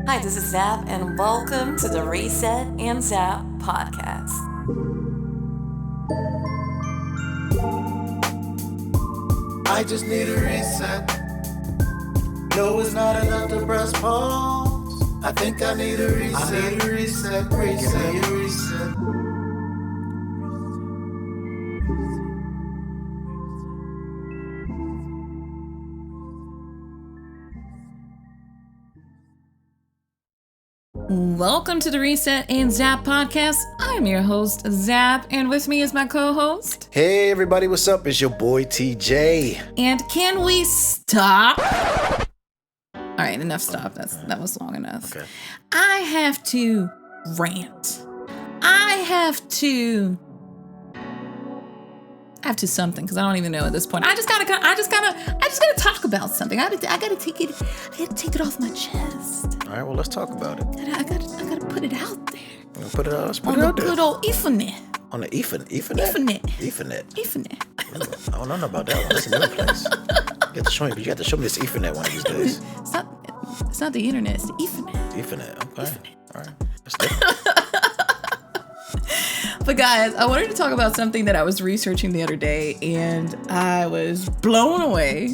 Hi, this is Zap, and welcome to the Reset and Zap podcast. I just need a reset. No, it's not enough to press pause. I think I need a reset. I need a reset. Give me a reset. Welcome to the Reset and Zap podcast. I'm your host, Zap, and with me is my co-host. Hey everybody, what's up? It's your boy TJ. And can we stop? All right, enough stop. That was long enough. Okay. I have to rant. I have to something because I don't even know at this point. I just gotta talk about something. I gotta take it off my chest. All right, well let's talk about it. I gotta put it out there. Put it out. Let's put on it the out there. good old Ethernet. On the Ethernet. Ethernet. I don't know about that one. That's another place. You have to show me this Ethernet one of these days. It's not the internet. It's the Ethernet. Ethernet. Okay. Ethernet. All right. That's different. But guys, I wanted to talk about something that I was researching the other day, and I was blown away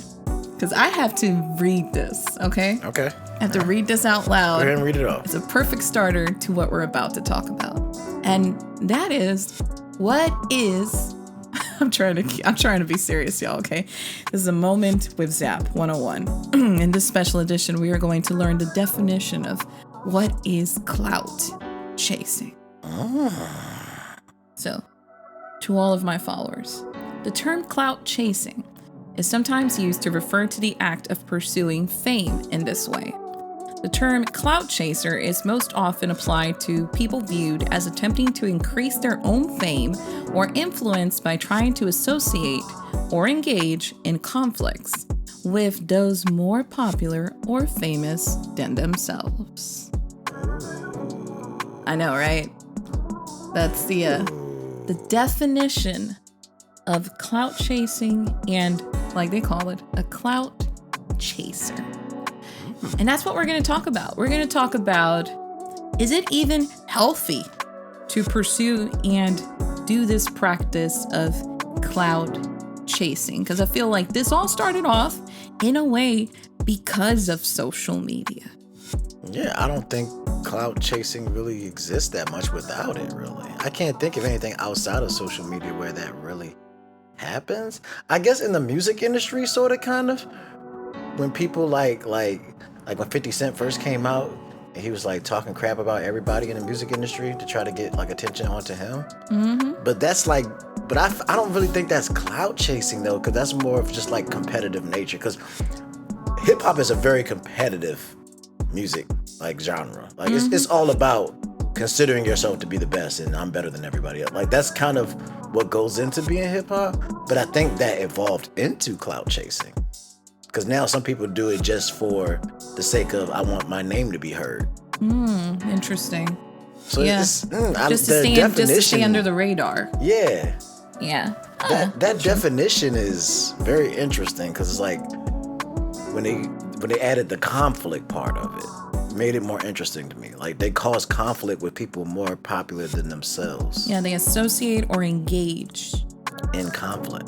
because I have to read this, okay? Okay. I have to read this out loud. Go ahead and read it off. It's a perfect starter to what we're about to talk about. And that is, what is... I'm trying to be serious, y'all, okay? This is a moment with Zap 101. In this special edition, we are going to learn the definition of what is clout chasing. Oh. So, to all of my followers, the term clout chasing is sometimes used to refer to the act of pursuing fame in this way. The term clout chaser is most often applied to people viewed as attempting to increase their own fame or influence by trying to associate or engage in conflicts with those more popular or famous than themselves. I know, right? That's the definition of clout chasing and, like they call it, a clout chaser. And that's what we're going to talk about. We're going to talk about, is it even healthy to pursue and do this practice of clout chasing? Because I feel like this all started off in a way because of social media. Yeah, I don't think clout chasing really exists that much without it, really. I can't think of anything outside of social media where that really happens. I guess in the music industry, sort of, kind of. When people like when 50 Cent first came out, and he was like talking crap about everybody in the music industry to try to get like attention onto him. Mm-hmm. But that's like, I don't really think that's clout chasing though, because that's more of just like competitive nature. Because hip hop is a very competitive music like genre. Like it's all about considering yourself to be the best and I'm better than everybody else. Like that's kind of what goes into being hip hop. But I think that evolved into clout chasing. Because now some people do it just for the sake of, I want my name to be heard. Interesting. So yeah. Just to stay under the radar. Yeah. Yeah. That definition is very interesting because it's like when they added the conflict part of it made it more interesting to me. Like they cause conflict with people more popular than themselves. Yeah, they associate or engage in conflict.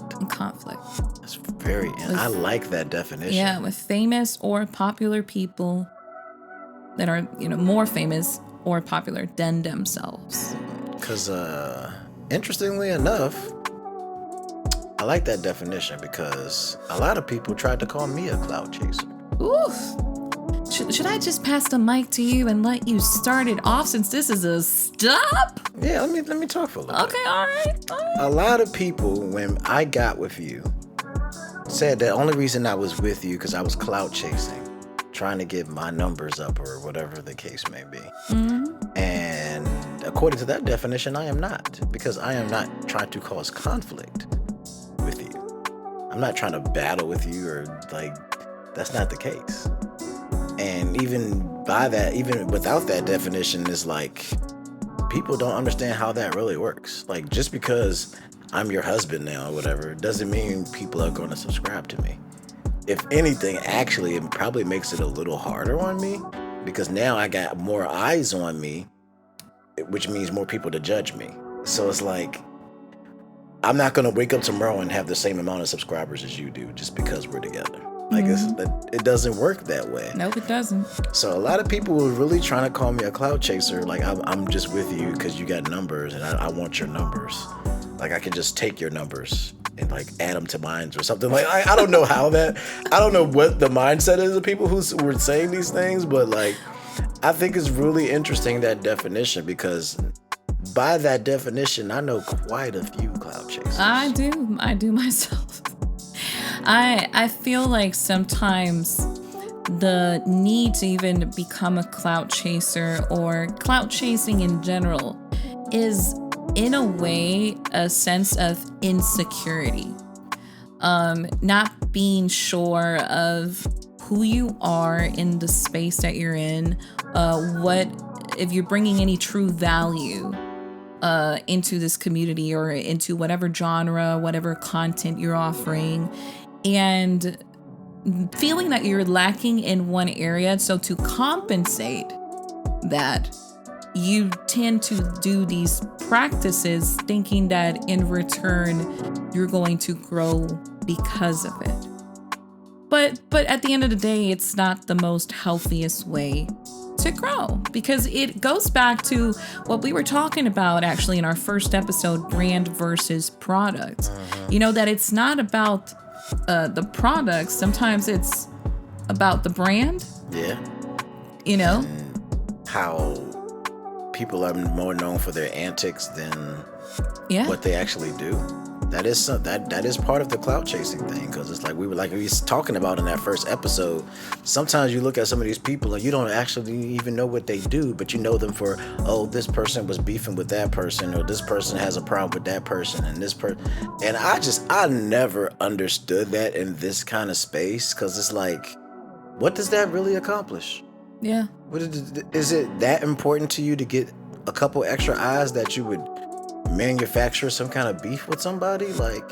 That's very. I like that definition. Yeah, with famous or popular people that are, more famous or popular than themselves. Because, interestingly enough, I like that definition because a lot of people tried to call me a clout chaser. Oof. Should I just pass the mic to you and let you start it off since this is a stop? Yeah, let me talk for a little bit. Okay, all right. A lot of people, when I got with you, said the only reason I was with you because I was clout chasing, trying to get my numbers up or whatever the case may be. Mm-hmm. And according to that definition, I am not, because I am not trying to cause conflict with you. I'm not trying to battle with you or that's not the case. And even without that definition, it's like people don't understand how that really works. Like just because I'm your husband now or whatever doesn't mean people are going to subscribe to me. If anything, actually, it probably makes it a little harder on me because now I got more eyes on me, which means more people to judge me. So it's like, I'm not going to wake up tomorrow and have the same amount of subscribers as you do just because we're together. Like, it doesn't work that way. Nope, it doesn't. So a lot of people were really trying to call me a clout chaser. Like, I'm just with you because you got numbers and I want your numbers. Like, I could just take your numbers and like add them to mine or something. Like, I don't know I don't know what the mindset is of people who were saying these things, but like, I think it's really interesting, that definition, because by that definition, I know quite a few clout chasers. I do myself. I feel like sometimes the need to even become a clout chaser or clout chasing in general is, in a way, a sense of insecurity. Not being sure of who you are in the space that you're in, if you're bringing any true value into this community or into whatever genre, whatever content you're offering, and feeling that you're lacking in one area. So to compensate that, you tend to do these practices thinking that in return you're going to grow because of it. But at the end of the day, it's not the most healthiest way to grow, because it goes back to what we were talking about actually in our first episode, brand versus product. You know, that it's not about the product. Sometimes it's about the brand. Yeah. You know? And how people are more known for their antics than what they actually do. That is part of the clout chasing thing, because it's like we were talking about in that first episode. Sometimes you look at some of these people and you don't actually even know what they do, but you know them for, oh, this person was beefing with that person, or this person has a problem with that person, and this person. And I never understood that in this kind of space, because it's like, what does that really accomplish? Yeah. Is it that important to you to get a couple extra eyes that you would manufacture some kind of beef with somebody? Like,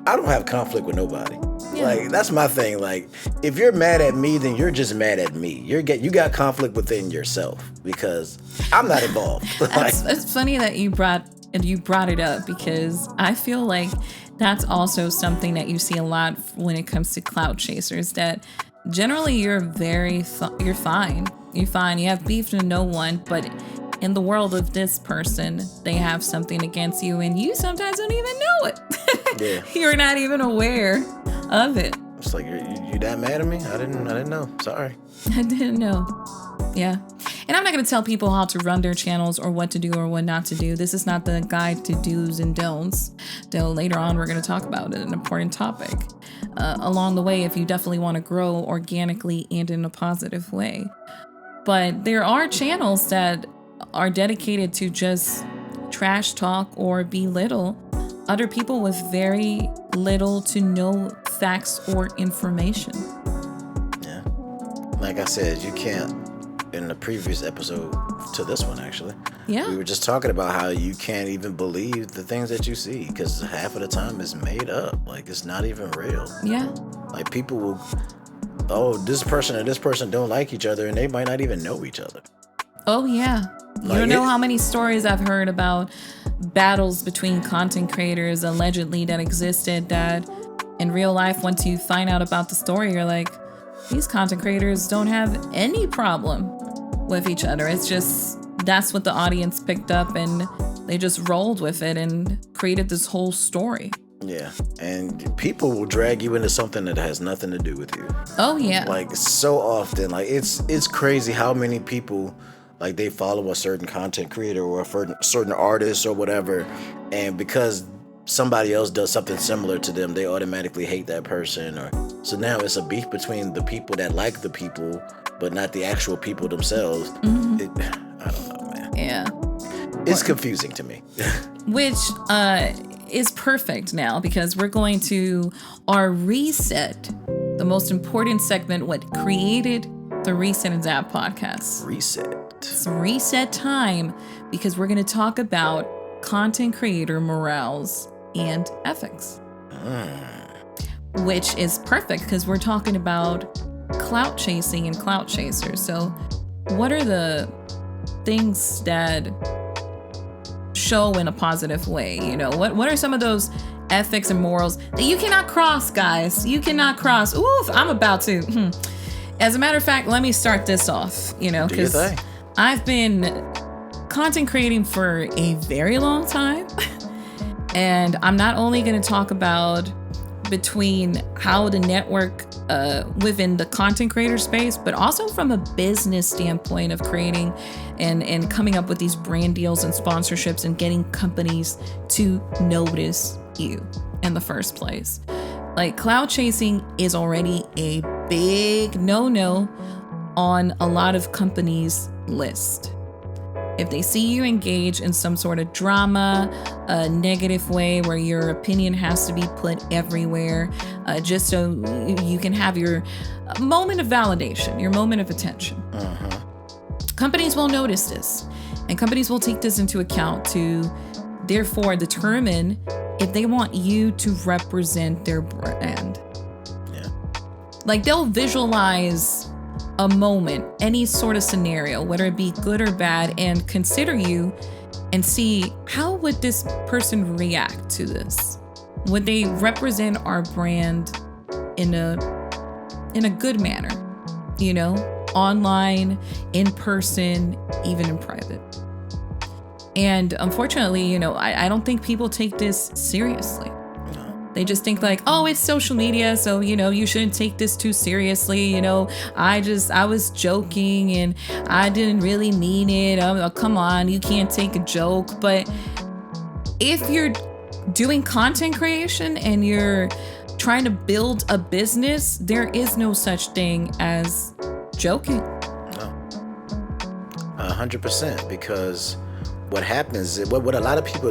I don't have conflict with nobody. Yeah. Like, that's my thing. Like, if you're mad at me, then you're just mad at me. You got conflict within yourself, because I'm not involved. It's funny that you brought it up, because I feel like that's also something that you see a lot when it comes to clout chasers, that generally you're you're fine. You're fine. You have beef to no one, but in the world of this person, they have something against you, and you sometimes don't even know it. Yeah. You're not even aware of it. It's like, you that mad at me? I didn't know. Sorry. I didn't know. Yeah. And I'm not going to tell people how to run their channels or what to do or what not to do. This is not the guide to do's and don'ts. Though later on, we're going to talk about an important topic along the way, if you definitely want to grow organically and in a positive way. But there are channels that are dedicated to just trash talk or belittle other people with very little to no facts or information. Yeah. Like I said, you can't, in the previous episode to this one actually, we were just talking about how you can't even believe the things that you see, because half of the time it's made up. Like, it's not even real. Yeah. Like, people will, oh, this person and this person don't like each other, and they might not even know each other. Oh, yeah. You don't know how many stories I've heard about battles between content creators allegedly that existed, that in real life, once you find out about the story, you're like, these content creators don't have any problem with each other. It's just, that's what the audience picked up, and they just rolled with it and created this whole story. Yeah, and people will drag you into something that has nothing to do with you. Oh, yeah. Like, so often, like, it's crazy how many people, like, they follow a certain content creator or a certain artist or whatever, and because somebody else does something similar to them, they automatically hate that person. Or so now it's a beef between the people that like the people, but not the actual people themselves. Mm-hmm. I don't know, man. Yeah. It's confusing to me. Which is perfect now, because we're going to our reset, the most important segment, what created the Reset and Zap podcast. Reset. It's reset time, because we're going to talk about content creator morals and ethics. Which is perfect, because we're talking about clout chasing and clout chasers. So what are the things that show in a positive way? You know, what are some of those ethics and morals that you cannot cross, guys? You cannot cross. Oof, I'm about to. As a matter of fact, let me start this off, you know, because I've been content creating for a very long time. And I'm not only going to talk about between how to network within the content creator space, but also from a business standpoint of creating and coming up with these brand deals and sponsorships and getting companies to notice you in the first place. Like, clout chasing is already a big no-no on a lot of companies' list. If they see you engage in some sort of drama, a negative way where your opinion has to be put everywhere, just so you can have your moment of validation, your moment of attention. Companies will notice this, and companies will take this into account to therefore determine if they want you to represent their brand. Yeah. Like, they'll visualize a moment, any sort of scenario, whether it be good or bad, and consider you and see, how would this person react to this? Would they represent our brand in a good manner, you know, online, in person, even in private? And unfortunately, you know, I don't think people take this seriously. They just think like, oh, it's social media, so, you know, you shouldn't take this too seriously. You know, I was joking and I didn't really mean it. Oh, come on, you can't take a joke. But if you're doing content creation and you're trying to build a business, there is no such thing as joking. No. 100%, because what happens is what a lot of people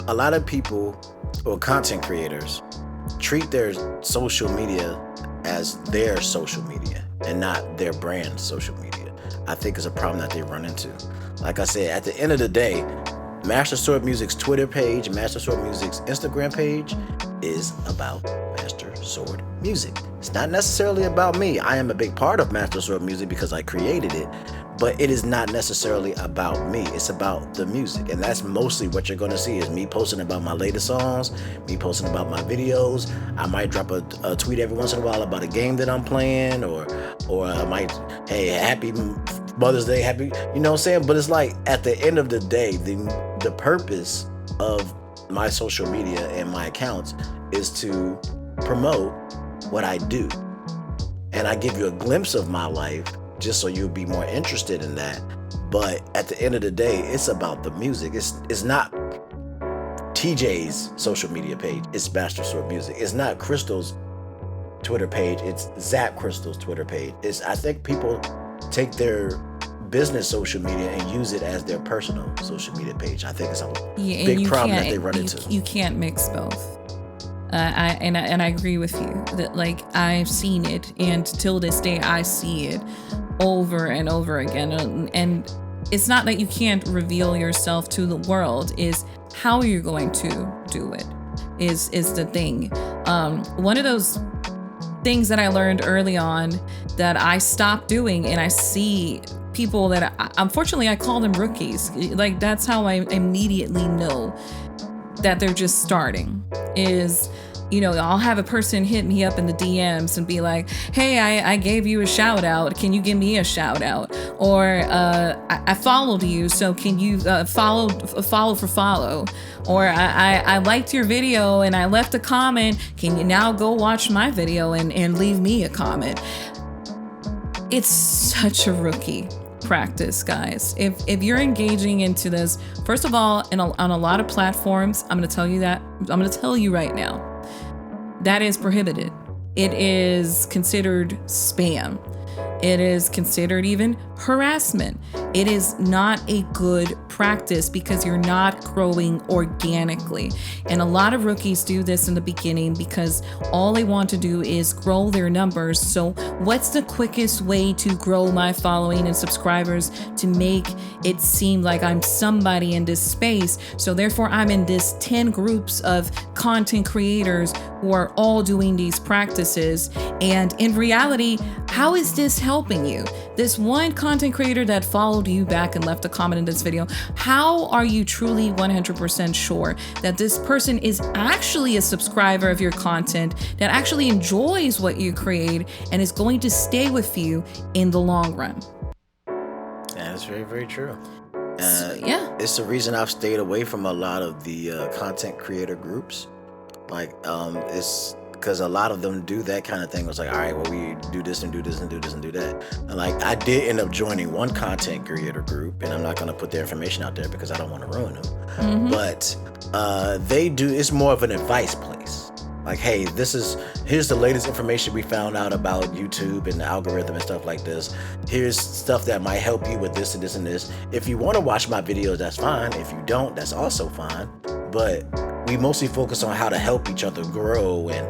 a lot of people or content creators treat their social media as their social media and not their brand social media. I think it's a problem that they run into. Like I said, at the end of the day, Master Sword Music's Twitter page, Master Sword Music's Instagram page is about Master Sword Music. It's not necessarily about me. I am a big part of Master Sword Music because I created it, but it is not necessarily about me. It's about the music. And that's mostly what you're going to see, is me posting about my latest songs, me posting about my videos. I might drop a tweet every once in a while about a game that I'm playing, or I might, hey, happy Mother's Day, happy, you know what I'm saying? But it's like, at the end of the day, the purpose of my social media and my accounts is to promote what I do. And I give you a glimpse of my life just so you'll be more interested in that. But at the end of the day, it's about the music. It's not TJ's social media page. It's Master Sword Music. It's not Crystal's Twitter page. It's ZapCristal's Twitter page. I think people take their business social media and use it as their personal social media page. I think it's a big problem that they run into. You can't mix both. I agree with you that, like, I've seen it, and till this day I see it over and over again. And it's not that you can't reveal yourself to the world, is how you're going to do it is the thing. One of those things that I learned early on that I stopped doing, and I see people that unfortunately I call them rookies. Like, that's how I immediately know that they're just starting, is, you know, I'll have a person hit me up in the DMs and be like, hey, I gave you a shout out. Can you give me a shout out? Or I followed you, so can you follow for follow? Or I liked your video and I left a comment. Can you now go watch my video and leave me a comment? It's such a rookie practice, guys. If you're engaging into this, first of all, on a lot of platforms, I'm going to tell you right now, that is prohibited. It is considered spam. It is considered even harassment. it is not a good practice because you're not growing organically. And a lot of rookies do this in the beginning because all they want to do is grow their numbers. So what's the quickest way to grow my following and subscribers to make it seem like I'm somebody in this space? So therefore I'm in this 10 groups of content creators who are all doing these practices. And in reality, how is this helping you? This one content creator that followed you back and left a comment in this video, how are you truly 100% sure that this person is actually a subscriber of your content, that actually enjoys what you create and is going to stay with you in the long run? That's very, very true. Yeah. It's the reason I've stayed away from a lot of the content creator groups. Like, it's because a lot of them do that kind of thing. It's like, all right, well, we do this and do this and do this and do that. And like, I did end up joining one content creator group, and I'm not going to put their information out there because I don't want to ruin them. Mm-hmm. But it's more of an advice place. Like, hey, here's the latest information we found out about YouTube and the algorithm and stuff like this. Here's stuff that might help you with this and this and this. If you want to watch my videos, that's fine. If you don't, that's also fine. But we mostly focus on how to help each other grow and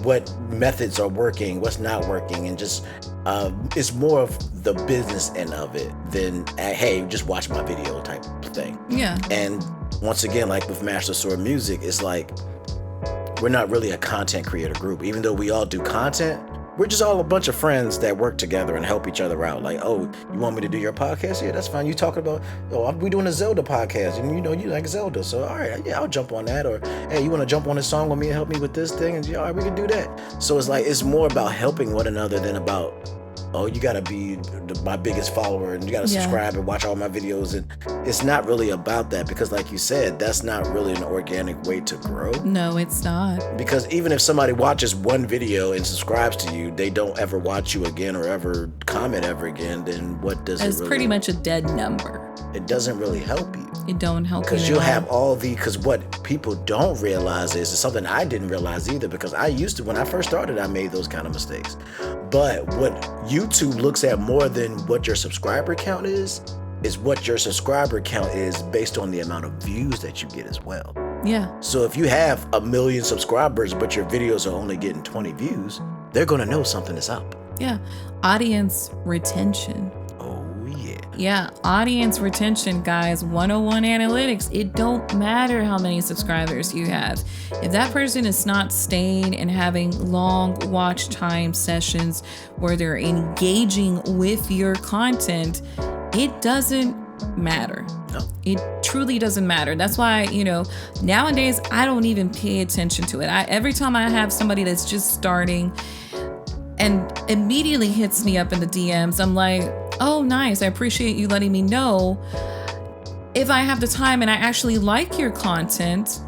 what methods are working, what's not working, and just it's more of the business end of it than hey, just watch my video type thing. Yeah. And once again, like with Master Sword Music, it's like we're not really a content creator group. Even though we all do content, we're just all a bunch of friends that work together and help each other out. Like, oh, you want me to do your podcast? Yeah, that's fine. You talking about, we doing a Zelda podcast, and you like Zelda, so all right, yeah, I'll jump on that. Or hey, you want to jump on this song with me and help me with this thing? And all right, we can do that. So it's like, it's more about helping one another than about, oh, you gotta be my biggest follower and you gotta subscribe and watch all my videos. And it's not really about that, because like you said, that's not really an organic way to grow. No, it's not. Because even if somebody watches one video and subscribes to you, they don't ever watch you again or ever comment ever again, then what does it's it really... pretty much a dead number. It doesn't really help you. It don't help you. Because you'll have because what people don't realize is something I didn't realize either, because I used to, when I first started, I made those kind of mistakes. But what YouTube looks at more than what your subscriber count is what your subscriber count is based on the amount of views that you get as well. Yeah. So if you have 1 million subscribers, but your videos are only getting 20 views, they're going to know something is up. Yeah. Audience retention. Yeah, audience retention, guys. 101 analytics. It don't matter how many subscribers you have. If that person is not staying and having long watch time sessions where they're engaging with your content, it doesn't matter. No. It truly doesn't matter. That's why, nowadays I don't even pay attention to it. Every time I have somebody that's just starting and immediately hits me up in the DMs, I'm like, oh, nice. I appreciate you letting me know. If I have the time and I actually like your content,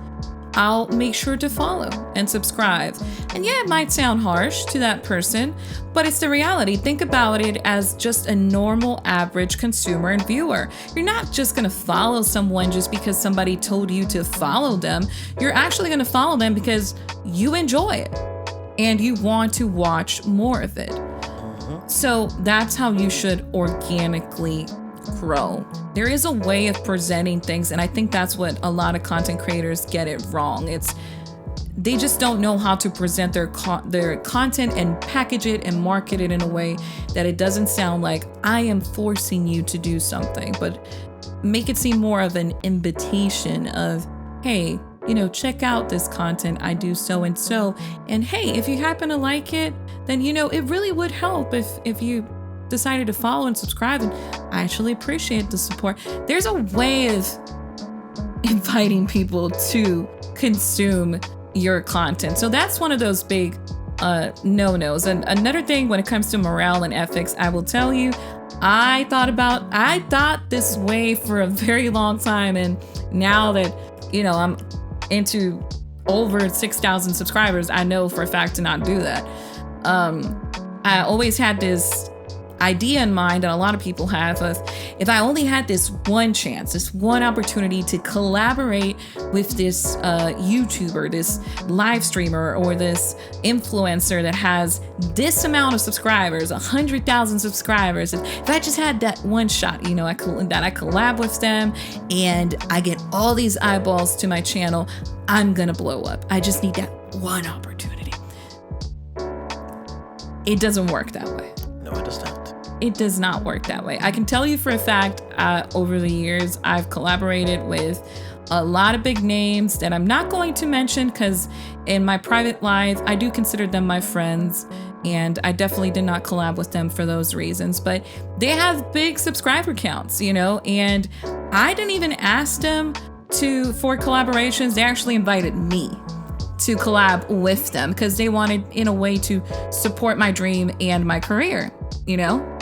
I'll make sure to follow and subscribe. And yeah, it might sound harsh to that person, but it's the reality. Think about it as just a normal average consumer and viewer. You're not just gonna follow someone just because somebody told you to follow them. You're actually gonna follow them because you enjoy it and you want to watch more of it. So that's how you should organically grow. There is a way of presenting things, and I think that's what a lot of content creators get it wrong. They just don't know how to present their content and package it and market it in a way that it doesn't sound like I am forcing you to do something, but make it seem more of an invitation of, hey, check out this content. I do so and so. And hey, if you happen to like it, then, it really would help if you decided to follow and subscribe. And I actually appreciate the support. There's a way of inviting people to consume your content. So that's one of those big no-nos. And another thing when it comes to morale and ethics, I will tell you, I thought this way for a very long time. And now that, I'm into over 6,000 subscribers, I know for a fact to not do that. I always had this idea in mind that a lot of people have of, if I only had this one chance, this one opportunity to collaborate with this YouTuber, this live streamer, or this influencer that has this amount of subscribers, 100,000 subscribers, if I just had that one shot, you know, I collab with them and I get all these eyeballs to my channel, I'm gonna blow up. I just need that one opportunity. It doesn't work that way. No, it does not. It does not work that way. I can tell you for a fact, over the years, I've collaborated with a lot of big names that I'm not going to mention because in my private life, I do consider them my friends, and I definitely did not collab with them for those reasons. But they have big subscriber counts, you know, and I didn't even ask them for collaborations. They actually invited me to collab with them because they wanted, in a way, to support my dream and my career, you know?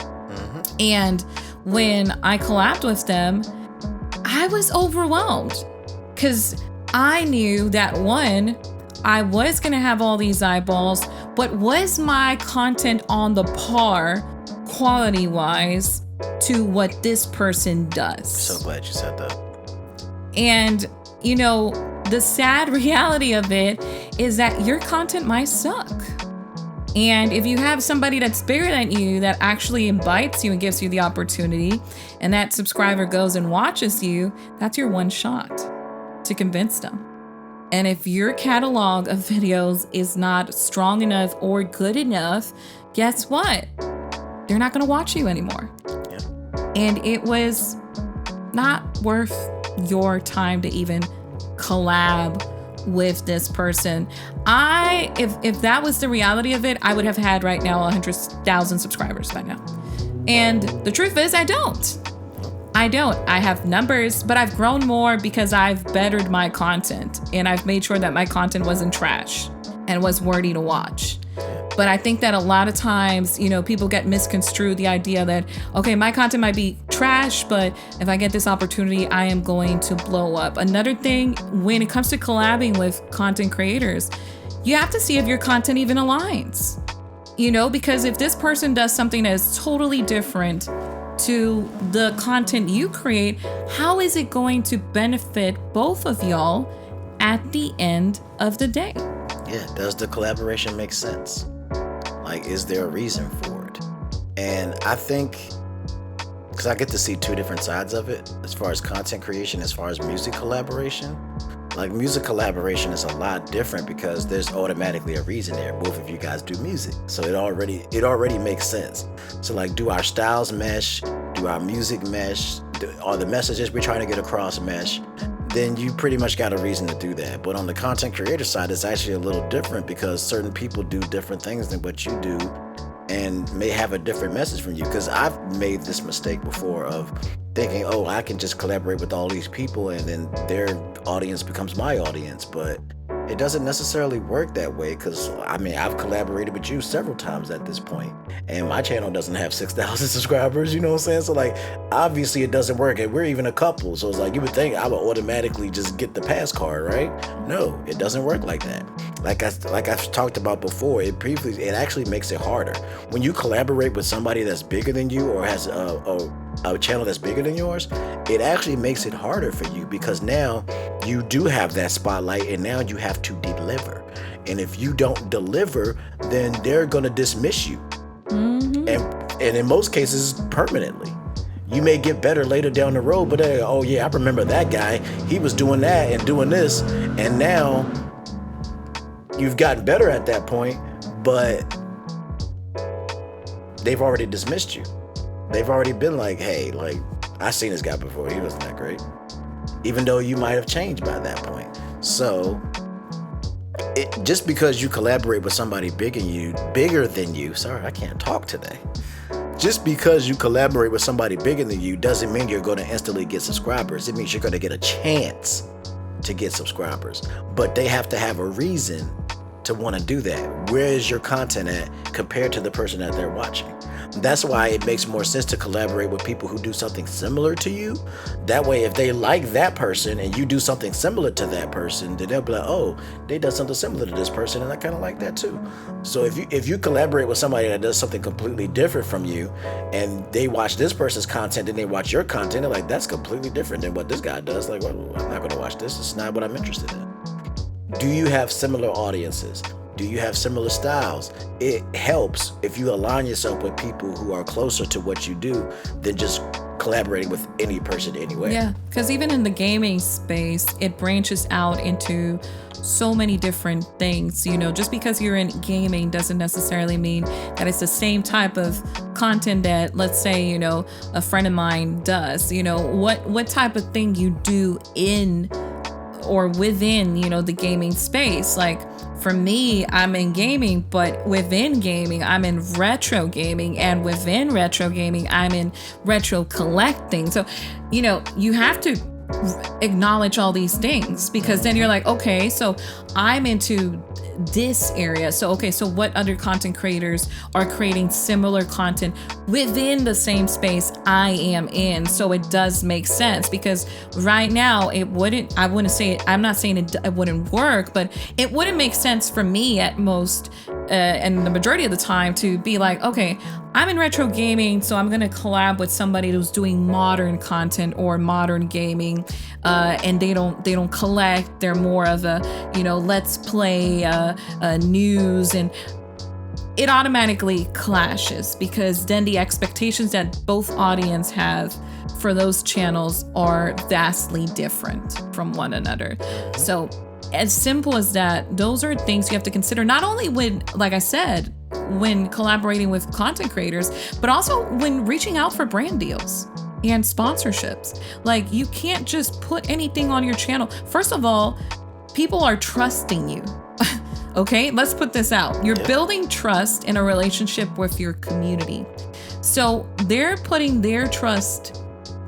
And when I collabed with them, I was overwhelmed because I knew that, one, I was going to have all these eyeballs, but was my content on the par, quality-wise, to what this person does? So glad you said that. And, you know, the sad reality of it is that your content might suck. And if you have somebody that's bigger than you that actually invites you and gives you the opportunity, and that subscriber goes and watches you, that's your one shot to convince them. And if your catalog of videos is not strong enough or good enough, guess what? They're not going to watch you anymore. Yeah. And it was not worth your time to even collab with this person. If that was the reality of it, I would have had right now 100,000 subscribers by now. And the truth is, I don't. I have numbers, but I've grown more because I've bettered my content and I've made sure that my content wasn't trash and was worthy to watch. But I think that a lot of times, you know, people get misconstrued the idea that, okay, my content might be trash, but if I get this opportunity, I am going to blow up. Another thing, when it comes to collabing with content creators, you have to see if your content even aligns, you know, because if this person does something that is totally different to the content you create, how is it going to benefit both of y'all at the end of the day? Yeah, does the collaboration make sense? Like, is there a reason for it? And I think, because I get to see two different sides of it, as far as content creation, as far as music collaboration. Like, music collaboration is a lot different because there's automatically a reason there. Both of you guys do music, so it already makes sense. So, like, do our styles mesh? Do our music mesh? Are the messages we're trying to get across mesh? Then you pretty much got a reason to do that. But on the content creator side, it's actually a little different because certain people do different things than what you do and may have a different message from you. Because I've made this mistake before of thinking, oh, I can just collaborate with all these people and then their audience becomes my audience. But it doesn't necessarily work that way because, I mean, I've collaborated with you several times at this point, and my channel doesn't have 6,000 subscribers, you know what I'm saying? So, like, obviously it doesn't work, and we're even a couple, so it's like you would think I would automatically just get the pass card, right? No, it doesn't work like that. Like I've talked about before, it actually makes it harder. When you collaborate with somebody that's bigger than you or has a channel that's bigger than yours, it actually makes it harder for you because now you do have that spotlight and now you have to deliver. And if you don't deliver, then they're gonna dismiss you. Mm-hmm. And in most cases, permanently. You may get better later down the road, but oh yeah, I remember that guy. He was doing that and doing this, and now you've gotten better at that point, but they've already dismissed you. They've already been like, hey, like, I seen this guy before. He wasn't that great. Even though you might have changed by that point. So just because you collaborate with somebody bigger than you, sorry, I can't talk today. Just because you collaborate with somebody bigger than you doesn't mean you're going to instantly get subscribers. It means you're going to get a chance to get subscribers. But they have to have a reason to want to do that. Where is your content at compared to the person that they're watching? That's why it makes more sense to collaborate with people who do something similar to you. That way, if they like that person and you do something similar to that person, then they'll be like, oh, they done something similar to this person, and I kind of like that too. So if you collaborate with somebody that does something completely different from you, and they watch this person's content and they watch your content, they're like, that's completely different than what this guy does. Like, well, I'm not going to watch this. It's not what I'm interested in. Do you have similar audiences? Do you have similar styles? It helps if you align yourself with people who are closer to what you do than just collaborating with any person anyway. Yeah, because even in the gaming space, it branches out into so many different things. You know, just because you're in gaming doesn't necessarily mean that it's the same type of content that, let's say, you know, a friend of mine does. You know, what type of thing you do in or within, you know, the gaming space. Like for me, I'm in gaming, but within gaming, I'm in retro gaming, and within retro gaming, I'm in retro collecting. So, you know, you have to acknowledge all these things, because then you're like, okay, so I'm into this area. So, okay, so what other content creators are creating similar content within the same space I am in? So it does make sense, because right now I'm not saying it wouldn't work, but it wouldn't make sense for me at most, and the majority of the time, to be like, okay, I'm in retro gaming, so I'm gonna collab with somebody who's doing modern content or modern gaming, and they don't collect. They're more of a, you know, let's play news, and it automatically clashes, because then the expectations that both audience have for those channels are vastly different from one another. So as simple as that, those are things you have to consider, not only when, like I said, when collaborating with content creators, but also when reaching out for brand deals and sponsorships. Like, you can't just put anything on your channel. First of all, people are trusting you. Okay, let's put this out. You're building trust in a relationship with your community. So they're putting their trust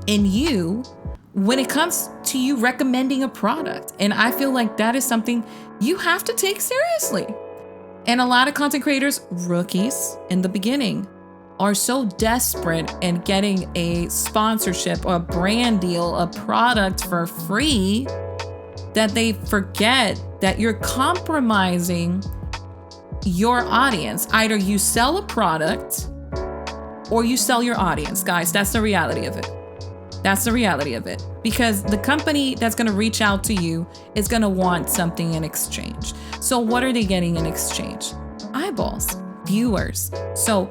in you when it comes to you recommending a product. And I feel like that is something you have to take seriously. And a lot of content creators, rookies in the beginning, are so desperate in getting a sponsorship or a brand deal, a product for free, that they forget that you're compromising your audience. Either you sell a product or you sell your audience, guys. That's the reality of it. That's the reality of it. Because the company that's going to reach out to you is going to want something in exchange. So what are they getting in exchange? Eyeballs, viewers. So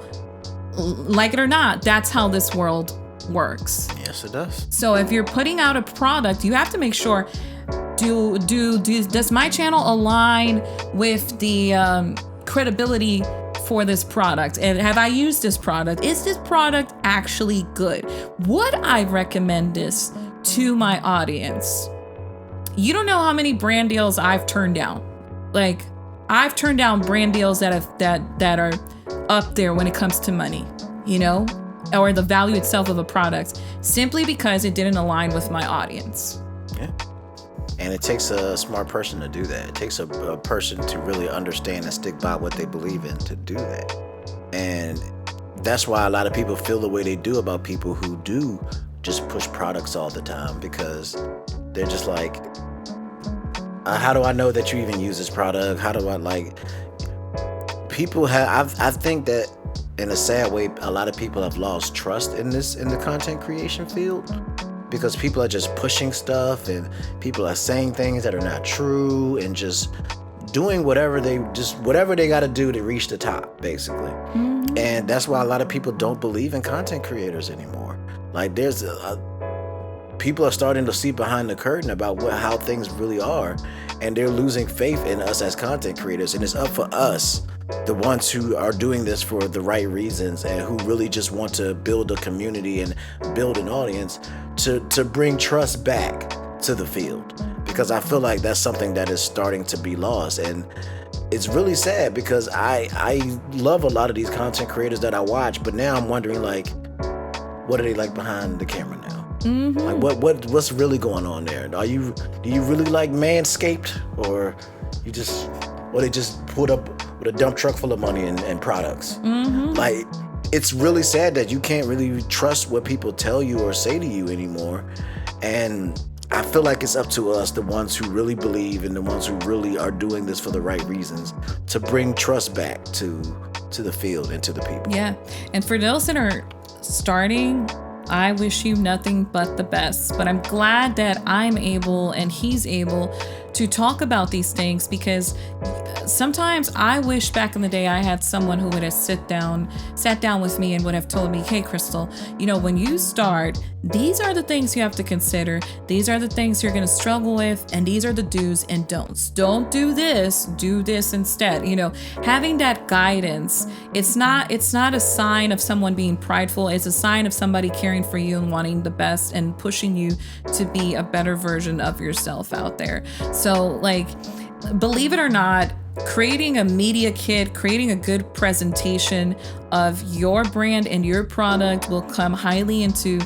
like it or not, that's how this world works. Yes, it does. So if you're putting out a product, you have to make sure, does my channel align with the credibility for this product? And have I used this product? Is this product actually good? Would I recommend this to my audience? You don't know how many brand deals I've turned down. Like, I've turned down brand deals that are up there when it comes to money, you know, or the value itself of a product, simply because it didn't align with my audience. Yeah. And it takes a smart person to do that. It takes a person to really understand and stick by what they believe in to do that. And that's why a lot of people feel the way they do about people who do just push products all the time, because they're just like, how do I know that you even use this product? How do I, like, people have, I think that in a sad way, a lot of people have lost trust in the content creation field, because people are just pushing stuff, and people are saying things that are not true, and just doing whatever they got to do to reach the top, basically. Mm-hmm. And that's why a lot of people don't believe in content creators anymore. Like, there's people are starting to see behind the curtain about how things really are, and they're losing faith in us as content creators. And it's up for us, the ones who are doing this for the right reasons and who really just want to build a community and build an audience, to bring trust back to the field. Because I feel like that's something that is starting to be lost. And it's really sad, because I love a lot of these content creators that I watch, but now I'm wondering, like, what are they like behind the camera now? Mm-hmm. Like, what's really going on there? Do you really like Manscaped, or they just put up with a dump truck full of money and products? Mm-hmm. Like, it's really sad that you can't really trust what people tell you or say to you anymore. And I feel like it's up to us, the ones who really believe and the ones who really are doing this for the right reasons, to bring trust back to the field and to the people. Yeah. And for those that are starting, I wish you nothing but the best. But I'm glad that I'm able and he's able to talk about these things, because sometimes I wish back in the day I had someone who would have sat down with me and would have told me, hey, Crystal, when you start, these are the things you have to consider. These are the things you're going to struggle with. And these are the do's and don'ts. Don't do this instead. Having that guidance, it's not a sign of someone being prideful. It's a sign of somebody caring for you and wanting the best and pushing you to be a better version of yourself out there. So believe it or not, creating a media kit, creating a good presentation of your brand and your product will come highly into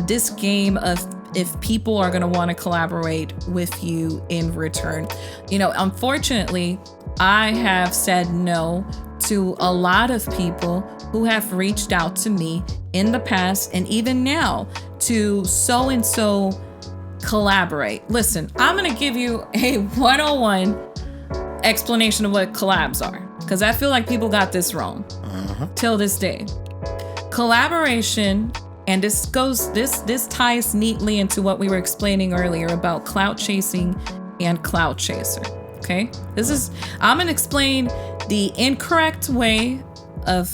this game of if people are going to want to collaborate with you in return. Unfortunately, I have said no to a lot of people who have reached out to me in the past and even now to so-and-so collaborate. Listen, I'm going to give you a 101 explanation of what collabs are, because I feel like people got this wrong till this day. Collaboration, and this ties neatly into what we were explaining earlier about clout chasing and clout chaser. Okay, I'm going to explain the incorrect way of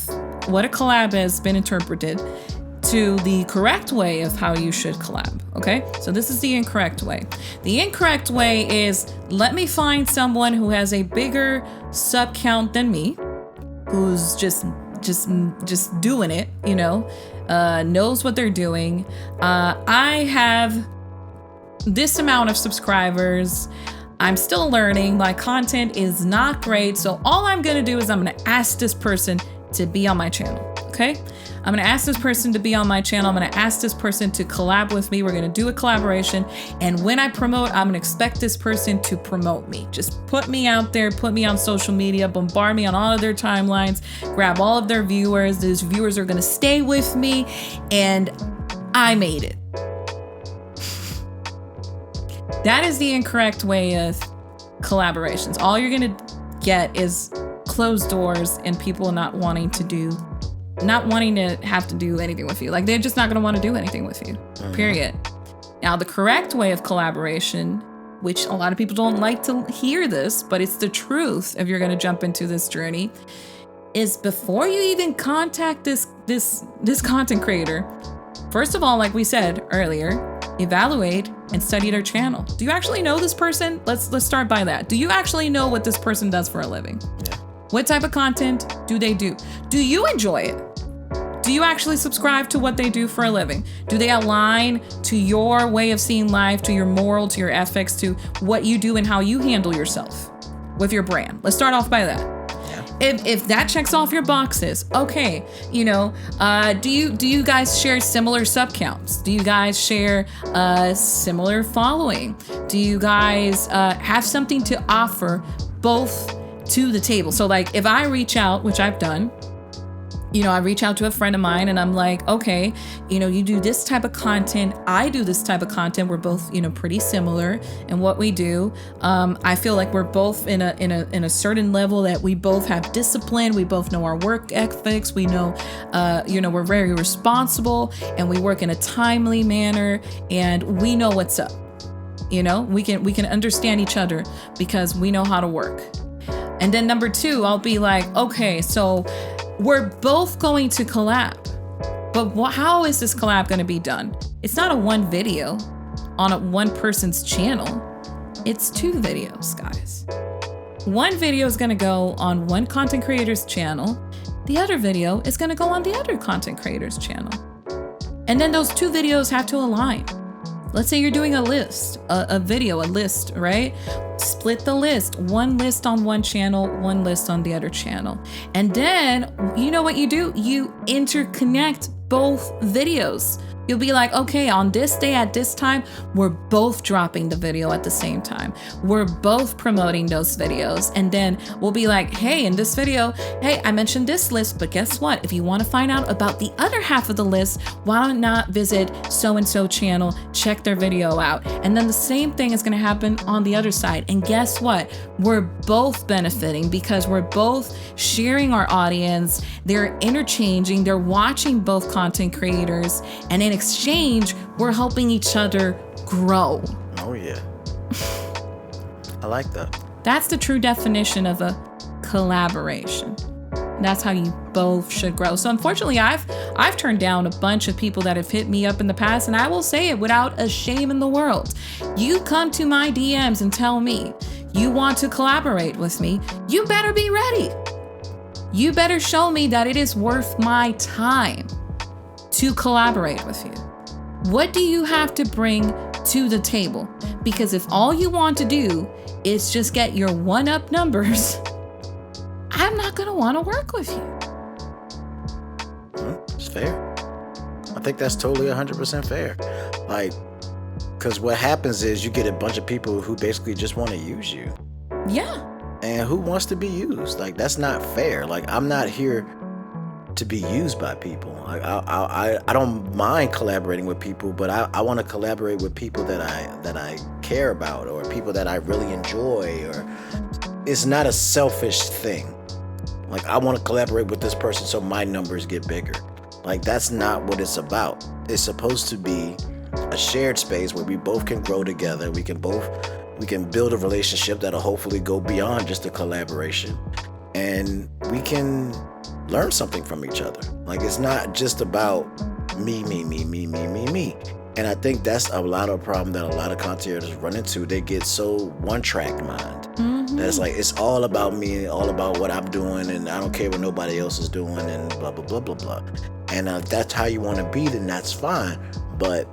what a collab has been interpreted to the correct way of how you should collab. Okay, so this is the incorrect way. The incorrect way is, let me find someone who has a bigger sub count than me, who's just doing it, knows what they're doing. I have this amount of subscribers. I'm still learning. My content is not great. So all I'm going to do is I'm going to ask this person to be on my channel. Okay, I'm going to ask this person to be on my channel. I'm going to ask this person to collab with me. We're going to do a collaboration. And when I promote, I'm going to expect this person to promote me. Just put me out there, put me on social media, bombard me on all of their timelines, grab all of their viewers. Those viewers are going to stay with me. And I made it. That is the incorrect way of collaborations. All you're going to get is closed doors and people not wanting to have to do anything with you. They're just not going to want to do anything with you, period. Now, the correct way of collaboration, which a lot of people don't like to hear this, but it's the truth if you're going to jump into this journey, is before you even contact this content creator, first of all, like we said earlier, evaluate and study their channel. Do you actually know this person? Let's start by that. Do you actually know what this person does for a living? Yeah. What type of content do they do? Do you enjoy it? Do you actually subscribe to what they do for a living? Do they align to your way of seeing life, to your moral, to your ethics, to what you do and how you handle yourself with your brand? Let's start off by that. If that checks off your boxes, okay, do you guys share similar sub counts? Do you guys share similar following? Do you guys have something to offer both to the table? So if I reach out, which I've done, I reach out to a friend of mine and I'm like, okay, you do this type of content. I do this type of content. We're both, pretty similar in what we do. I feel like we're both in a certain level that we both have discipline. We both know our work ethics. We know, we're very responsible and we work in a timely manner and we know what's up. We can understand each other because we know how to work. And then number two, I'll be like, okay, so we're both going to collab, but how is this collab going to be done? It's not a one video on one person's channel. It's 2 videos, guys. One video is going to go on one content creator's channel. The other video is going to go on the other content creator's channel. And then those 2 videos have to align. Let's say you're doing a list, right? split the list. One list on one channel, one list on the other channel. And then, you know what you do? You interconnect both videos. You'll be like, okay, on this day at this time, we're both dropping the video at the same time. We're both promoting those videos. And then we'll be like, hey, in this video, hey, I mentioned this list, but guess what? If you want to find out about the other half of the list, why not visit so-and-so channel, check their video out. And then the same thing is going to happen on the other side. And guess what? We're both benefiting because we're both sharing our audience. They're interchanging, they're watching both content creators, and in exchange, we're helping each other grow. Oh yeah. I like that. That's the true definition of a collaboration. That's how you both should grow. So unfortunately, I've turned down a bunch of people that have hit me up in the past, and I will say it without a shame in the world. You come to my DMs and tell me you want to collaborate with me, you better be ready. You better show me that it is worth my time to collaborate with you. What do you have to bring to the table? Because if all you want to do is just get your one-up numbers, I'm not gonna want to work with you. It's fair. I think that's totally 100% fair. Like, because what happens is you get a bunch of people who basically just want to use you. Yeah. And who wants to be used? Like, that's not fair. Like, I'm not here to be used by people. Like, I don't mind collaborating with people, but I want to collaborate with people that I care about, or people that I really enjoy, or it's not a selfish thing. Like, I want to collaborate with this person so my numbers get bigger. Like, that's not what it's about. It's supposed to be a shared space where we both can grow together. We can build a relationship that'll hopefully go beyond just a collaboration, and we can learn something from each other. Like, it's not just about me. And I think that's a lot of problem that a lot of content creators run into. They get so one-track mind. That it's like, it's all about me, all about what I'm doing, and I don't care what nobody else is doing, and blah, blah, blah, blah, blah. And if that's how you want to be, then that's fine. But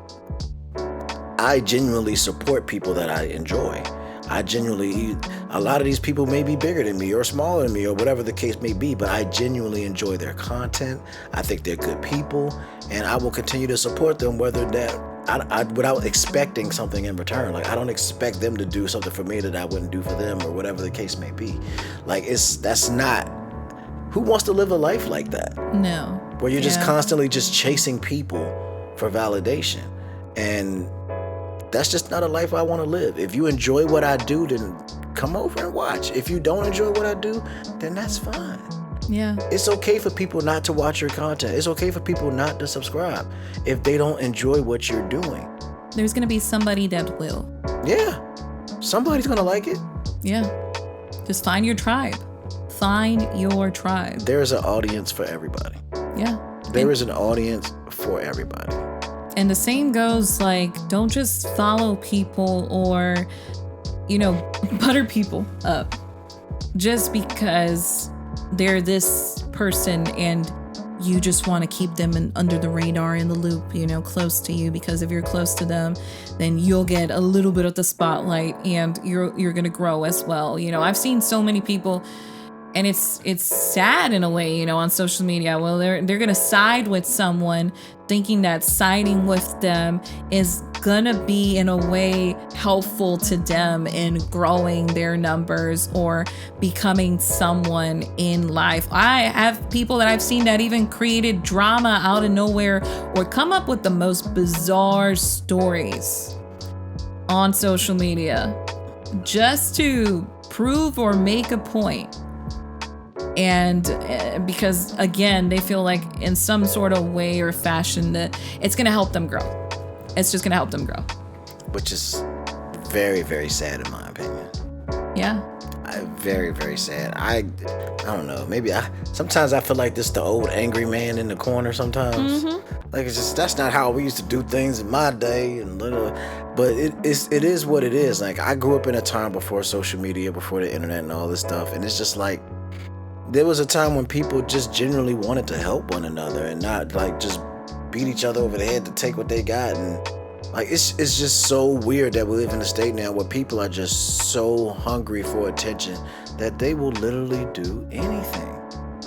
I genuinely support people that I enjoy. A lot of these people may be bigger than me or smaller than me or whatever the case may be, but I genuinely enjoy their content. I think they're good people, and I will continue to support them without expecting something in return. Like, I don't expect them to do something for me that I wouldn't do for them, or whatever the case may be. Like, that's not, who wants to live a life like that? No. Where you're just constantly just chasing people for validation. And that's just not a life I want to live. If you enjoy what I do, then come over and watch. If you don't enjoy what I do, then that's fine. Yeah. It's okay for people not to watch your content. It's okay for people not to subscribe if they don't enjoy what you're doing. There's going to be somebody that will. Yeah. Somebody's going to like it. Yeah. Just find your tribe. Find your tribe. There's an audience for everybody. Yeah. There is an audience for everybody. And the same goes, like, don't just follow people or, butter people up just because they're this person and you just want to keep them under the radar, in the loop, close to you, because if you're close to them, then you'll get a little bit of the spotlight and you're going to grow as well. I've seen so many people, and it's sad in a way, on social media. Well, they're going to side with someone thinking that siding with them is going to be in a way helpful to them in growing their numbers or becoming someone in life. I have people that I've seen that even created drama out of nowhere or come up with the most bizarre stories on social media just to prove or make a point. And because, again, they feel like in some sort of way or fashion that it's going to help them grow. It's just going to help them grow. Which is very, very sad in my opinion. Yeah. Very, very sad. I don't know. Maybe sometimes I feel like this the old angry man in the corner sometimes. Like, it's just, that's not how we used to do things in my day. But it is what it is. Like, I grew up in a time before social media, before the internet and all this stuff. And it's just like, there was a time when people just generally wanted to help one another and not like just beat each other over the head to take what they got. And Like it's just so weird that we live in a state now where people are just so hungry for attention that they will literally do anything.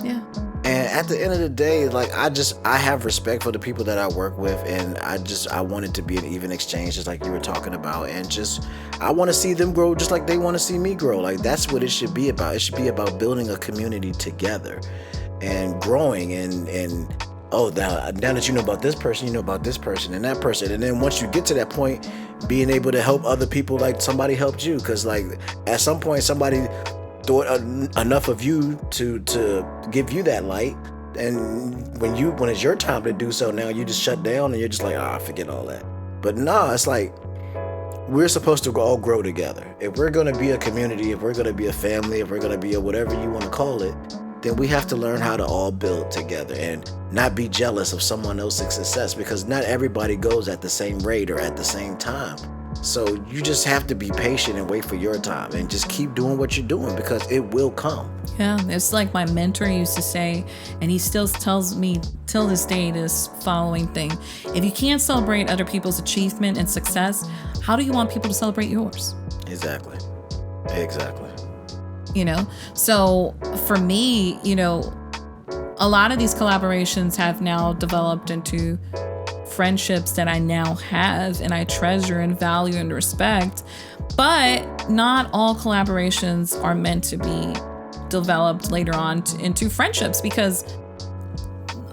Yeah. And at the end of the day, like I have respect for the people that I work with, and I want it to be an even exchange, just like you were talking about, and just I want to see them grow just like they want to see me grow. Like that's what it should be about. It should be about building a community together and growing and oh, now that you know about this person, you know about this person and that person. And then once you get to that point, being able to help other people like somebody helped you. Because like at some point, somebody thought enough of you to give you that light. And when it's your time to do so, now you just shut down and you're just like, forget all that. But nah, it's like we're supposed to all grow together. If we're going to be a community, if we're going to be a family, if we're going to be a whatever you want to call it, then we have to learn how to all build together and not be jealous of someone else's success, because not everybody goes at the same rate or at the same time. So you just have to be patient and wait for your time and just keep doing what you're doing, because it will come. Yeah, it's like my mentor used to say, and he still tells me till this day this following thing. If you can't celebrate other people's achievement and success, how do you want people to celebrate yours? Exactly. So for me, a lot of these collaborations have now developed into friendships that I now have and I treasure and value and respect. But not all collaborations are meant to be developed later on into friendships, because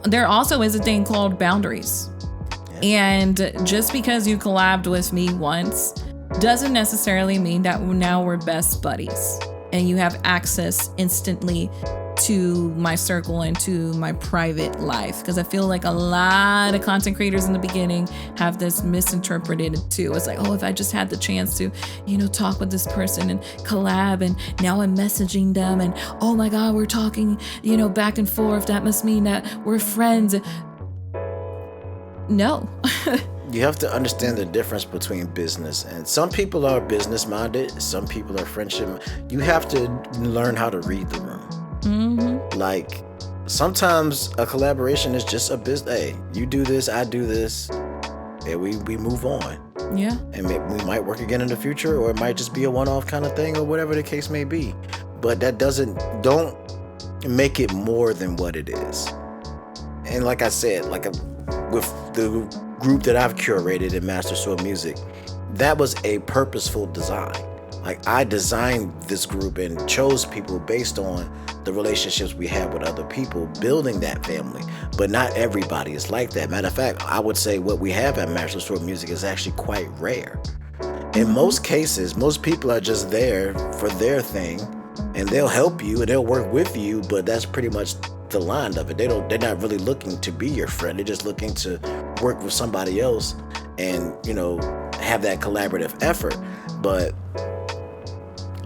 there also is a thing called boundaries. And just because you collabed with me once doesn't necessarily mean that now we're best buddies and you have access instantly to my circle and to my private life. Because I feel like a lot of content creators in the beginning have this misinterpreted too. It's like, oh, if I just had the chance to, talk with this person and collab, and now I'm messaging them, and oh my God, we're talking, back and forth. That must mean that we're friends. No. You have to understand the difference between business, and some people are business minded, some people are friendship. You have to learn how to read the room. Mm-hmm. Like sometimes a collaboration is just a business. Hey, you do this, I do this, and we move on. Yeah. And we might work again in the future, or it might just be a one-off kind of thing, or whatever the case may be. But that don't make it more than what it is. And like I said, with the group that I've curated in Master Sword Music, that was a purposeful design. Like I designed this group and chose people based on the relationships we have with other people, building that family. But not everybody is like that. Matter of fact, I would say what we have at Master Sword Music is actually quite rare. In most cases, most people are just there for their thing, and they'll help you and they'll work with you, but that's pretty much the line of it. They're not really looking to be your friend. They're just looking to work with somebody else and, have that collaborative effort. But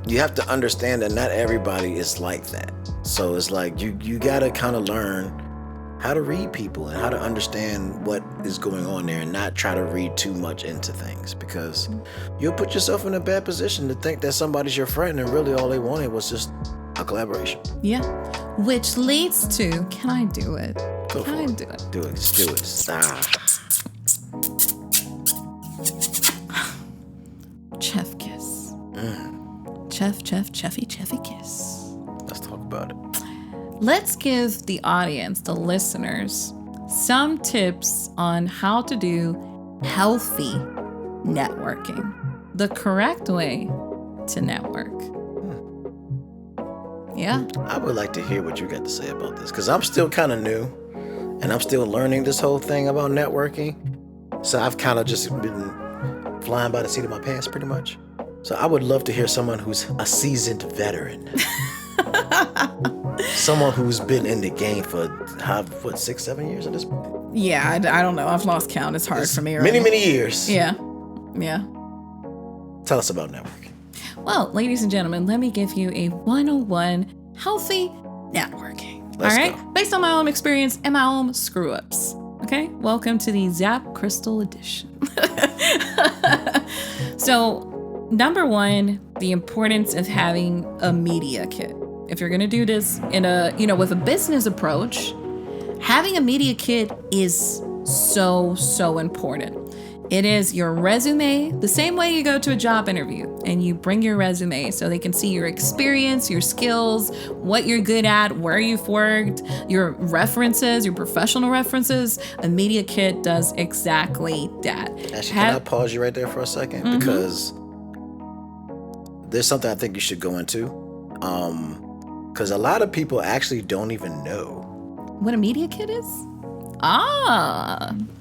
you have to understand that not everybody is like that. So it's like you gotta kind of learn how to read people and how to understand what is going on there, and not try to read too much into things, because you'll put yourself in a bad position to think that somebody's your friend and really all they wanted was just a collaboration. Yeah. Which leads to, can I do it? Go can for I it. do it? Do it. Just do it. Chef kiss. Cheffy kiss. Let's talk about it. Let's give the audience, the listeners, some tips on how to do healthy networking, the correct way to network. Yeah. I would like to hear what you got to say about this, because I'm still kind of new and I'm still learning this whole thing about networking. So I've kind of just been flying by the seat of my pants pretty much. So I would love to hear someone who's a seasoned veteran. Someone who's been in the game for 6-7 years at this point. Yeah, I don't know. I've lost count. It's hard for me. Many years. Yeah. Tell us about networking. Well, ladies and gentlemen, let me give you a 101 healthy networking. Let's all right? go. Based on my own experience and my own screw-ups. Okay? Welcome to the ZapCristal edition. So, number one, the importance of having a media kit. If you're going to do this in with a business approach, having a media kit is so important. It is your resume, the same way you go to a job interview and you bring your resume so they can see your experience, your skills, what you're good at, where you've worked, your references, your professional references. A media kit does exactly that. Actually, can I pause you right there for a second? Mm-hmm. Because there's something I think you should go into. Because a lot of people actually don't even know what a media kit is.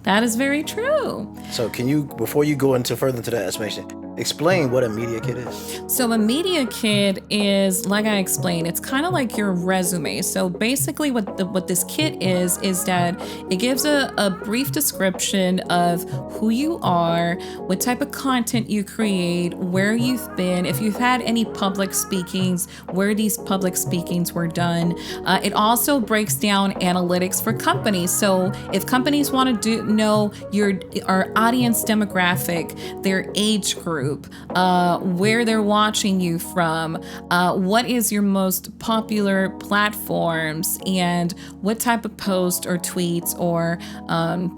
That is very true. So can you, before you go further into that explanation, explain what a media kit is? So a media kit is, like I explained, it's kind of like your resume. So basically what this kit is that it gives a brief description of who you are, what type of content you create, where you've been, if you've had any public speakings, where these public speakings were done. It also breaks down analytics for companies. So if companies want to know our audience demographic, their age group, where they're watching you from, what is your most popular platforms, and what type of post or tweets or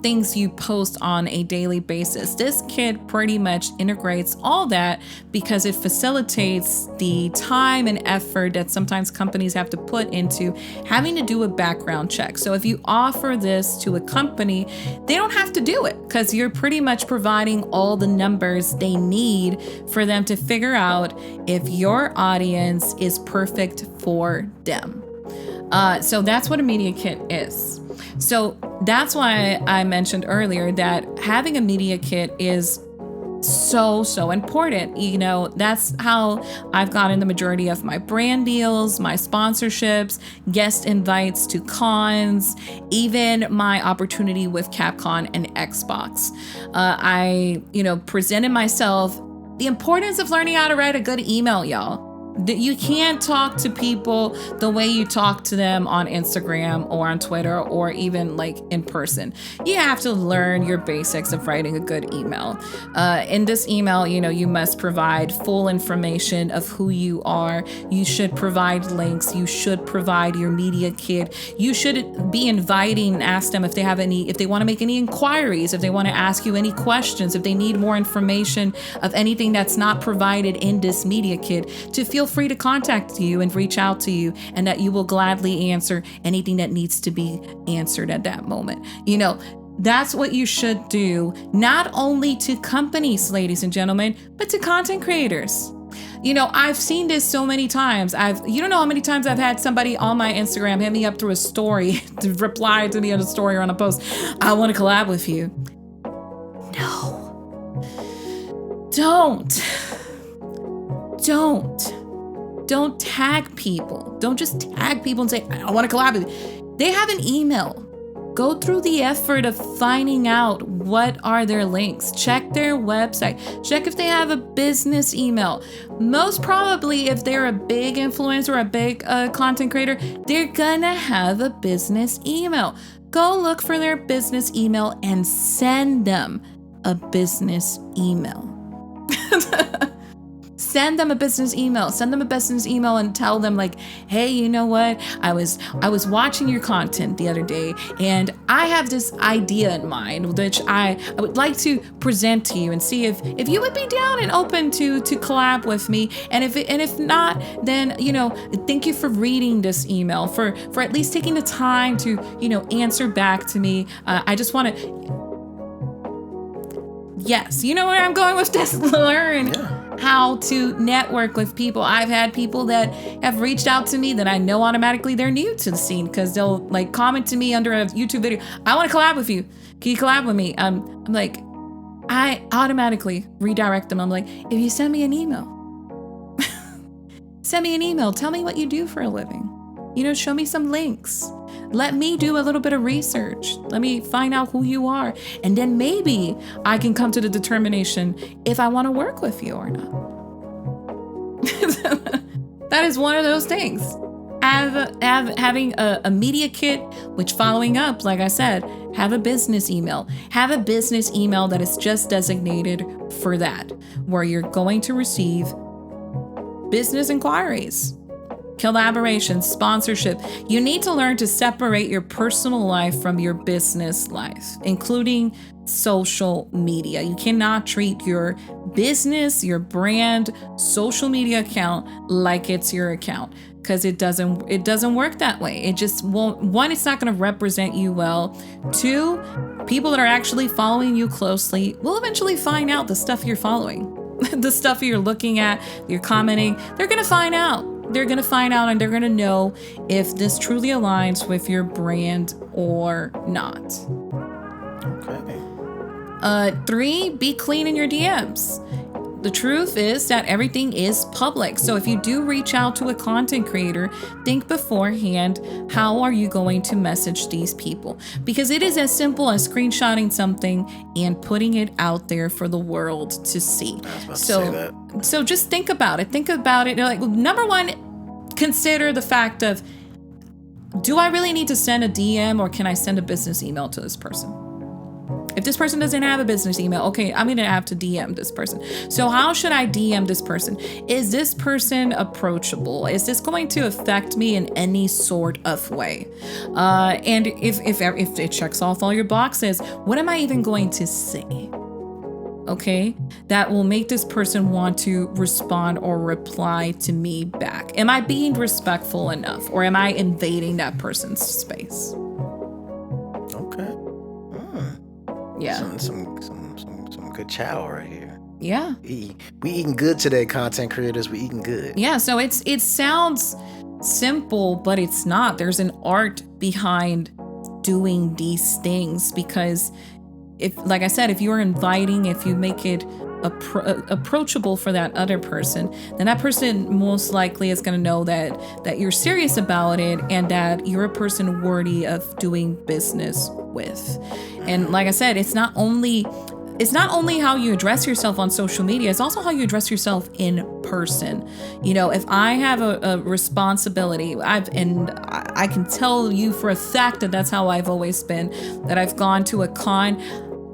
things you post on a daily basis. This kit pretty much integrates all that because it facilitates the time and effort that sometimes companies have to put into having to do a background check. So if you offer this to a company, they don't have to do it because you're pretty much providing all the numbers they need for them to figure out if your audience is perfect for them. So that's what a media kit is. So that's why I mentioned earlier that having a media kit is so important. You know, that's how I've gotten the majority of my brand deals, my sponsorships, guest invites to cons, even my opportunity with Capcom and Xbox. I presented myself the importance of learning how to write a good email, y'all. You can't talk to people the way you talk to them on Instagram or on Twitter or even like in person. You have to learn your basics of writing a good email. In this email, you must provide full information of who you are. You should provide links. You should provide your media kit. You should be inviting and ask them if they want to make any inquiries, if they want to ask you any questions, if they need more information of anything that's not provided in this media kit, to feel free to contact you and reach out to you, and that you will gladly answer anything that needs to be answered at that moment. That's what you should do, not only to companies, ladies and gentlemen, but to content creators. I've seen this so many times. You don't know how many times I've had somebody on my Instagram hit me up through a story to reply to me on a story or on a post. I want to collab with you. No. Don't tag people. Don't just tag people and say, I want to collab with you. They have an email. Go through the effort of finding out what are their links. Check their website. Check if they have a business email. Most probably, if they're a big influencer or a big content creator, they're gonna have a business email. Go look for their business email and send them a business email. Send them a business email. Send them a business email and tell them like, hey, you know what? I was watching your content the other day, and I have this idea in mind, which I would like to present to you and see if you would be down and open to collab with me. And if not, then thank you for reading this email, for at least taking the time to answer back to me. I just want to. Yes, you know where I'm going with this. Learn how to network with people. I've had people that have reached out to me that I know automatically they're new to the scene because they'll like comment to me under a YouTube video. I want to collab with you. Can you collab with me? I'm like, I automatically redirect them. I'm like, if you send me an email, tell me what you do for a living. Show me some links. Let me do a little bit of research. Let me find out who you are. And then maybe I can come to the determination if I want to work with you or not. That is one of those things. Having a media kit, which following up, like I said, have a business email. Have a business email that is just designated for that, where you're going to receive business inquiries. collaboration, sponsorship. You need to learn to separate your personal life from your business life, including social media. You cannot treat your business, your brand, social media account like it's your account, because it doesn't work that way. It just won't. One, it's not going to represent you well. Two, people that are actually following you closely will eventually find out the stuff you're following, the stuff you're looking at, you're commenting. They're going to find out. They're going to find out, and they're going to know if this truly aligns with your brand or not. Okay. 3, be clean in your DMs. The truth is that everything is public. So if you do reach out to a content creator, think beforehand, how are you going to message these people? Because it is as simple as screenshotting something and putting it out there for the world to see. I was about to say that. So just think about it. Think about it. Like, number one, consider the fact of, do I really need to send a DM, or can I send a business email to this person? If this person doesn't have a business email, okay, I'm going to have to DM this person. So how should I DM this person? Is this person approachable? Is this going to affect me in any sort of way? And if it checks off all your boxes, what am I even going to say? Okay, that will make this person want to respond or reply to me back. Am I being respectful enough, or am I invading that person's space? Okay. Yeah. Some good chow right here. Yeah. We eating good today, content creators. We eating good. Yeah. So it sounds simple, but it's not. There's an art behind doing these things, because if, like I said, if you're inviting, if you make it approachable for that other person, then that person most likely is going to know that you're serious about it, and that you're a person worthy of doing business with. And like I said, it's not only how you address yourself on social media, it's also how you address yourself in person. You know, if I have a responsibility, I can tell you for a fact that that's how I've always been, that I've gone to a con.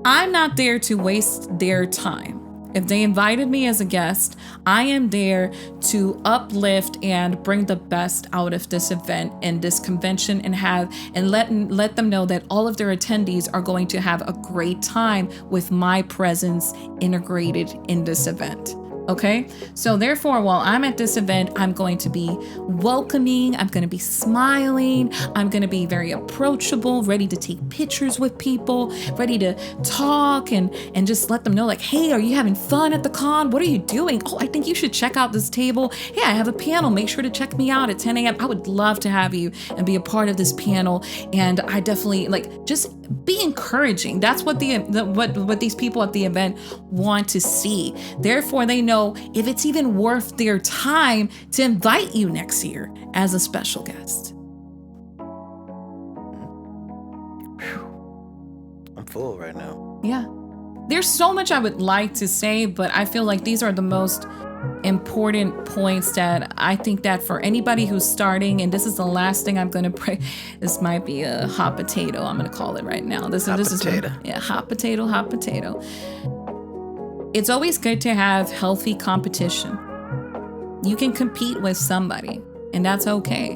I'm not there to waste their time. If they invited me as a guest, I am there to uplift and bring the best out of this event and this convention, and let them know that all of their attendees are going to have a great time with my presence integrated in this event. Okay, so therefore, while I'm at this event, I'm going to be welcoming, I'm going to be smiling, I'm going to be very approachable, ready to take pictures with people, ready to talk and just let them know, like, hey, are you having fun at the con? What are you doing? Oh, I think you should check out this table. Hey, I have a panel. Make sure to check me out at 10 a.m. I would love to have you and be a part of this panel. And I definitely, like, just be encouraging. That's what what these people at the event want to see. Therefore, they know if it's even worth their time to invite you next year as a special guest. I'm full right now. Yeah. There's so much I would like to say, but I feel like these are the most important points that I think that for anybody who's starting, and this is the last thing I'm going to pray. This might be a hot potato. I'm going to call it right now. This is hot potato. It's always good to have healthy competition. You can compete with somebody, and that's okay.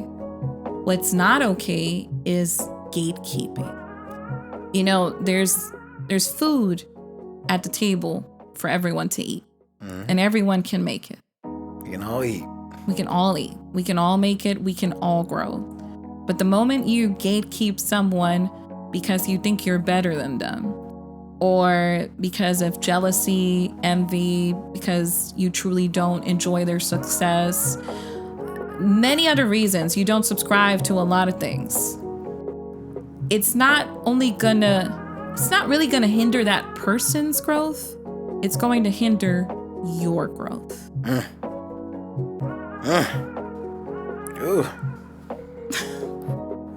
What's not okay is gatekeeping. You know, there's food at the table for everyone to eat, and everyone can make it. We can all eat. We can all eat. We can all make it. We can all grow. But the moment you gatekeep someone because you think you're better than them, or because of jealousy, envy, because you truly don't enjoy their success, many other reasons, you don't subscribe to a lot of things, it's not really gonna hinder that person's growth. It's going to hinder your growth. Ooh.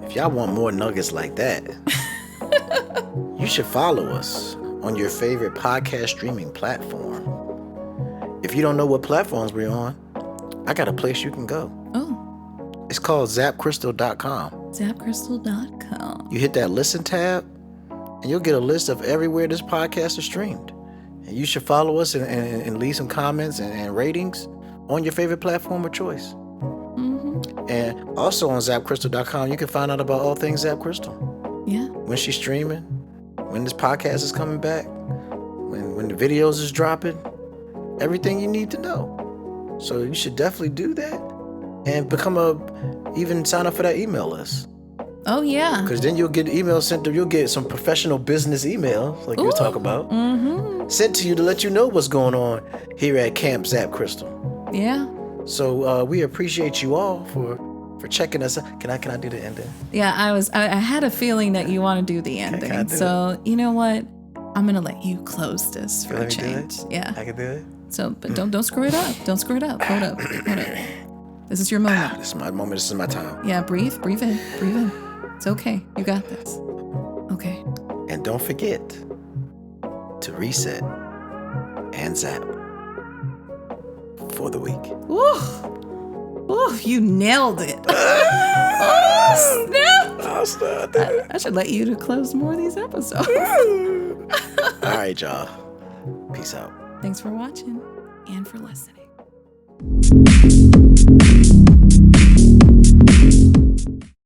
If y'all want more nuggets like that, you should follow us on your favorite podcast streaming platform. If you don't know what platforms we're on, I got a place you can go. Oh. It's called ZapCristal.com. ZapCristal.com. You hit that listen tab, and you'll get a list of everywhere this podcast is streamed. And you should follow us and leave some comments and ratings on your favorite platform of choice. And also on ZapCristal.com, you can find out about all things ZapCristal. Yeah. When she's streaming, when this podcast is coming back, when the videos is dropping, everything you need to know. So you should definitely do that and even sign up for that email list. Oh, yeah. Because then you'll get emails sent to, you'll get some professional business emails, like you talk about, sent to you to let you know what's going on here at Camp ZapCristal. Yeah. So we appreciate you all for checking us out. Can I do the ending? Yeah, I had a feeling that you want to do the ending. So you know what? I'm gonna let you close this for a change. Yeah. I can do it. So, but don't screw it up. Don't screw it up. Hold up. This is your moment. This is my moment. This is my time. Yeah, breathe in. It's okay. You got this. Okay. And don't forget to reset and zap for the week. Ooh, you nailed it. Oh, snap. I should let you to close more of these episodes. All right, y'all. Peace out. Thanks for watching and for listening.